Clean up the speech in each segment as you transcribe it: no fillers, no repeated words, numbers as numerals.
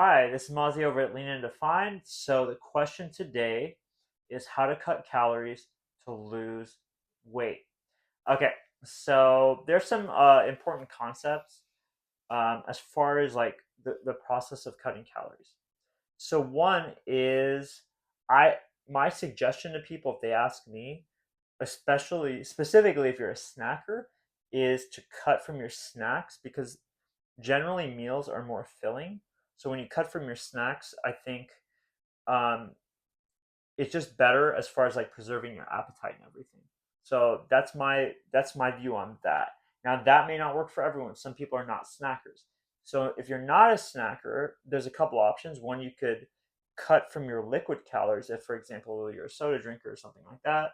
Hi, this is Mozzie over at Lean and Defined. So the question today is how to cut calories to lose weight. Okay, so there's some important concepts as far as like the process of cutting calories. So one is I my suggestion to people if they ask me, especially specifically if you're a snacker, is to cut from your snacks because generally meals are more filling. So when you cut from your snacks, I think um, it's just better as far as like preserving your appetite and everything. So that's my view on that. Now that may not work for everyone. Some people are not snackers. So if you're not a snacker, there's a couple options. One, you could cut from your liquid calories if, for example, you're a soda drinker or something like that.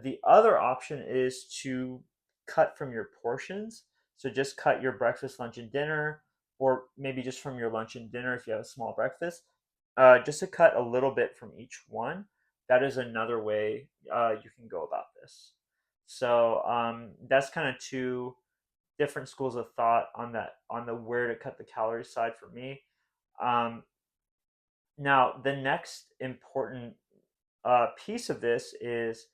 The other option is to cut from your portions. So just cut your breakfast, lunch, and dinner, or maybe just from your lunch and dinner if you have a small breakfast. Just to cut a little bit from each one. That is another way you can go about this. So that's kind of two different schools of thought on that on the where to cut the calorie side for me. Um, Now the next important piece of this is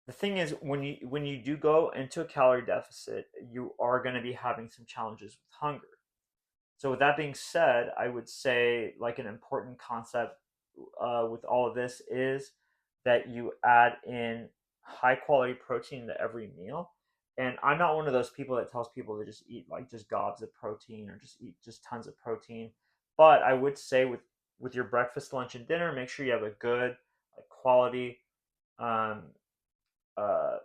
the thing is when you do go into a calorie deficit, you are going to be having some challenges with hunger. So with that being said, I would say like an important concept with all of this is that you add in high quality protein to every meal. And I'm not one of those people that tells people to just eat like just gobs of protein or just eat just tons of protein. But I would say with your breakfast, lunch, and dinner, make sure you have a good like quality um, uh,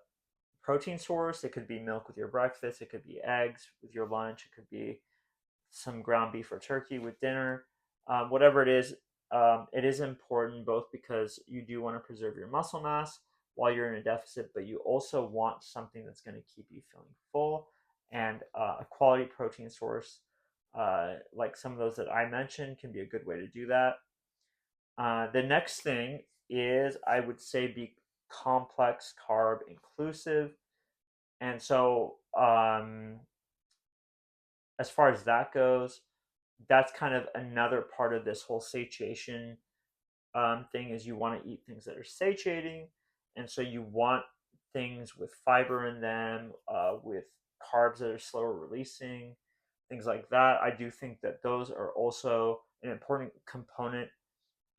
protein source. It could be milk with your breakfast. It could be eggs with your lunch. It could be some ground beef or turkey with dinner. Whatever it is important both because you do want to preserve your muscle mass while you're in a deficit, but you also want something that's going to keep you feeling full and a quality protein source. Like some of those that I mentioned can be a good way to do that. The next thing is I would say be complex carb inclusive. And so, as far as that goes, that's kind of another part of this whole satiation thing is you want to eat things that are satiating. And so you want things with fiber in them, with carbs that are slower releasing, things like that. I do think that those are also an important component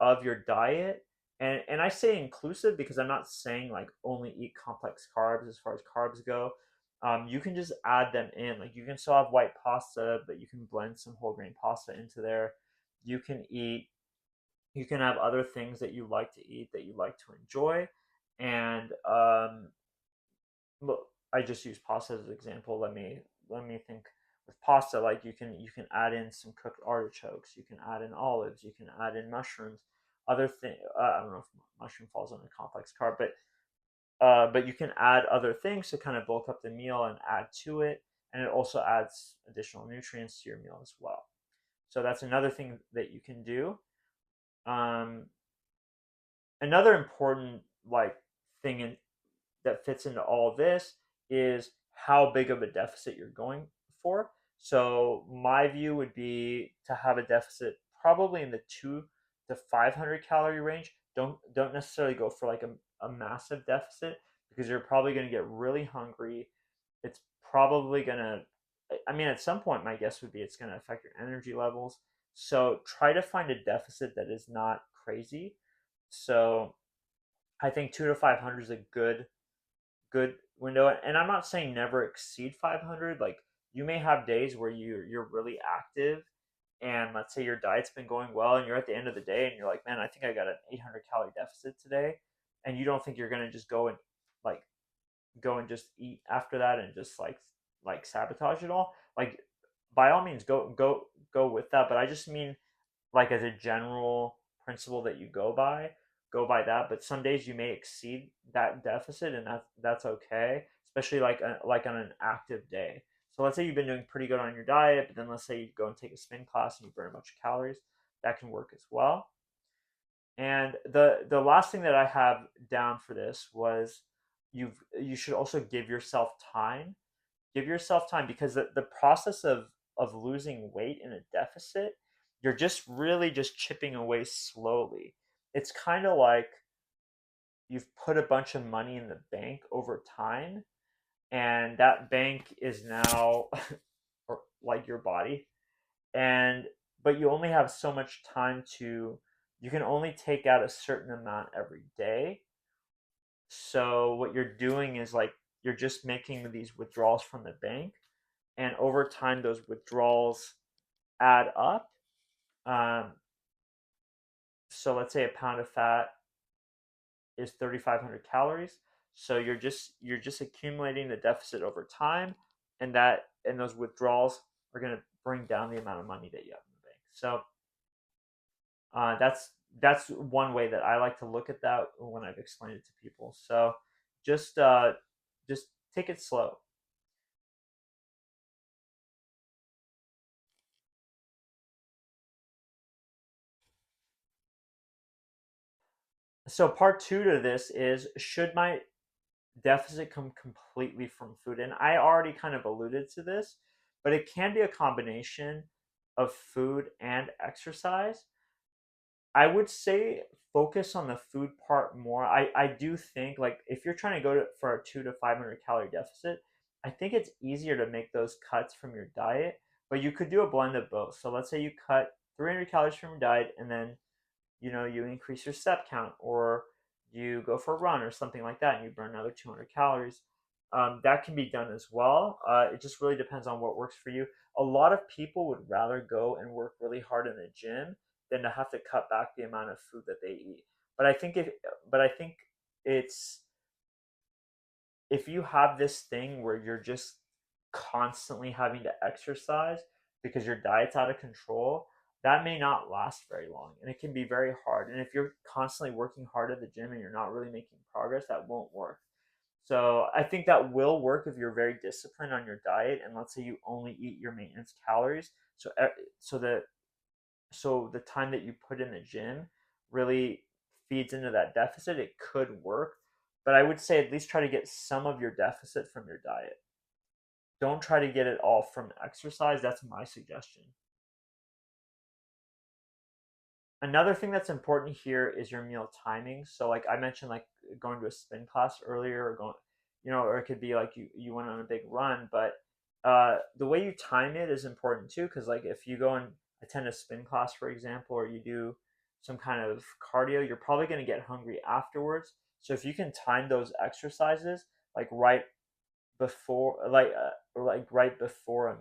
of your diet. And I say inclusive because I'm not saying like only eat complex carbs as far as carbs go. You can just add them in. Like you can still have white pasta, but you can blend some whole grain pasta into there. You can eat, you can have other things that you like to eat that you like to enjoy. And look, I just use pasta as an example. Let me think. With pasta, like you can add in some cooked artichokes, you can add in olives, you can add in mushrooms. Other thing, I don't know if mushroom falls on a complex carb, but you can add other things to kind of bulk up the meal and add to it, and it also adds additional nutrients to your meal as well. So that's another thing that you can do. Um, Another important like thing that fits into all of this is how big of a deficit you're going for. So my view would be to have a deficit probably in the 2 to 500 calorie range. Don't necessarily go for like a massive deficit because you're probably going to get really hungry. It's probably going to, I mean, at some point, my guess would be it's going to affect your energy levels. So try to find a deficit that is not crazy. So I think 2 to 500 is a good window. And I'm not saying never exceed 500. Like you may have days where you're really active and let's say your diet's been going well and you're at the end of the day and you're like, man, I think I got an 800 calorie deficit today, and you don't think you're gonna just like go and just eat after that and just like sabotage it all. Like by all means go with that, but I just mean like as a general principle that you go by that. But some days you may exceed that deficit, and that's okay, especially like on an active day. So let's say you've been doing pretty good on your diet, but then let's say you go and take a spin class and you burn a bunch of calories. That can work as well. And the last thing that I have down for this was you should also give yourself time. Give yourself time because the process of of losing weight in a deficit, you're just really just chipping away slowly. It's kind of like you've put a bunch of money in the bank over time, and that bank is now or like your body, and but you only have so much time to, you can only take out a certain amount every day. So what you're doing is like you're just making these withdrawals from the bank, and over time those withdrawals add up. um, so let's say a pound of fat is 3,500 calories. So you're just accumulating the deficit over time, and those withdrawals are going to bring down the amount of money that you have in the bank. So that's one way that I like to look at that when I've explained it to people. So just uh, just take it slow. So part two to this is, should my deficit come completely from food? And I already kind of alluded to this, but it can be a combination of food and exercise. I would say focus on the food part more. I do think, like, if you're trying to go for a 200 to 500 calorie deficit, I think it's easier to make those cuts from your diet, but you could do a blend of both. So let's say you cut 300 calories from your diet, and then you increase your step count, or you go for a run or something like that, and you burn another 200 calories. That can be done as well. It just really depends on what works for you. A lot of people would rather go and work really hard in the gym than to have to cut back the amount of food that they eat. But I think it's if you have this thing where you're just constantly having to exercise because your diet's out of control, that may not last very long, and it can be very hard. And if you're constantly working hard at the gym and you're not really making progress, that won't work. So I think that will work if you're very disciplined on your diet, and let's say you only eat your maintenance calories. So the time that you put in the gym really feeds into that deficit. It could work, but I would say at least try to get some of your deficit from your diet. Don't try to get it all from exercise. That's my suggestion. Another thing that's important here is your meal timing. So like I mentioned, like going to a spin class earlier, or going, or it could be like you went on a big run, but the way you time it is important too. Because like if you go and attend a spin class, for example, or you do some kind of cardio, you're probably going to get hungry afterwards. So if you can time those exercises like right before a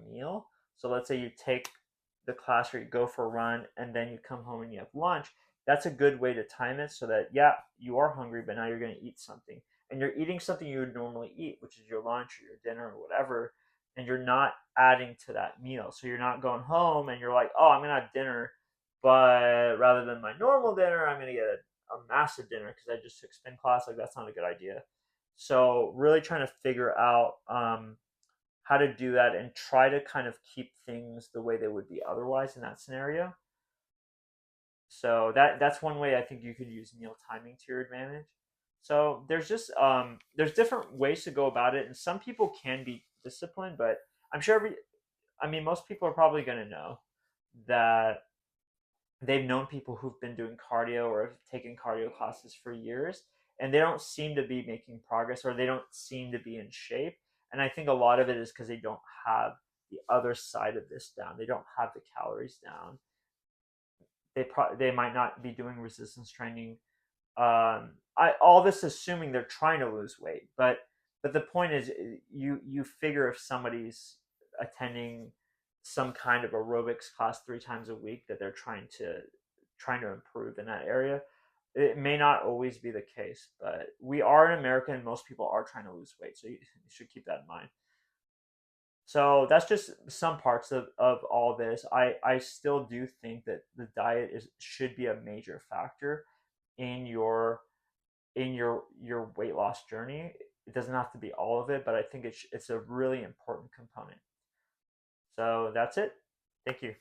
meal. So let's say you take the class or you go for a run, and then you come home and you have lunch. That's a good way to time it, so that, yeah, you are hungry, but now you're going to eat something. And you're eating something you would normally eat, which is your lunch or your dinner or whatever, and you're not adding to that meal. So you're not going home and you're like, oh, I'm going to have dinner, but rather than my normal dinner, I'm going to get a massive dinner because I just took spin class. Like, that's not a good idea. So really trying to figure out how to do that and try to kind of keep things the way they would be otherwise in that scenario. So that's one way I think you could use meal timing to your advantage. So there's different ways to go about it, and some people can be disciplined, but I'm sure I mean, most people are probably going to know that they've known people who've been doing cardio or have taken cardio classes for years, and they don't seem to be making progress, or they don't seem to be in shape. And I think a lot of it is because they don't have the other side of this down. They don't have the calories down. They might not be doing resistance training. I all this assuming they're trying to lose weight, but the point is, you figure if somebody's attending some kind of aerobics class 3 times a week, that they're trying to improve in that area. It may not always be the case, but we are in America and most people are trying to lose weight, so you should keep that in mind. So that's just some parts of all this. I still do think that the diet should be a major factor in your weight loss journey. It doesn't have to be all of it, but I think it's a really important component. So that's it. Thank you.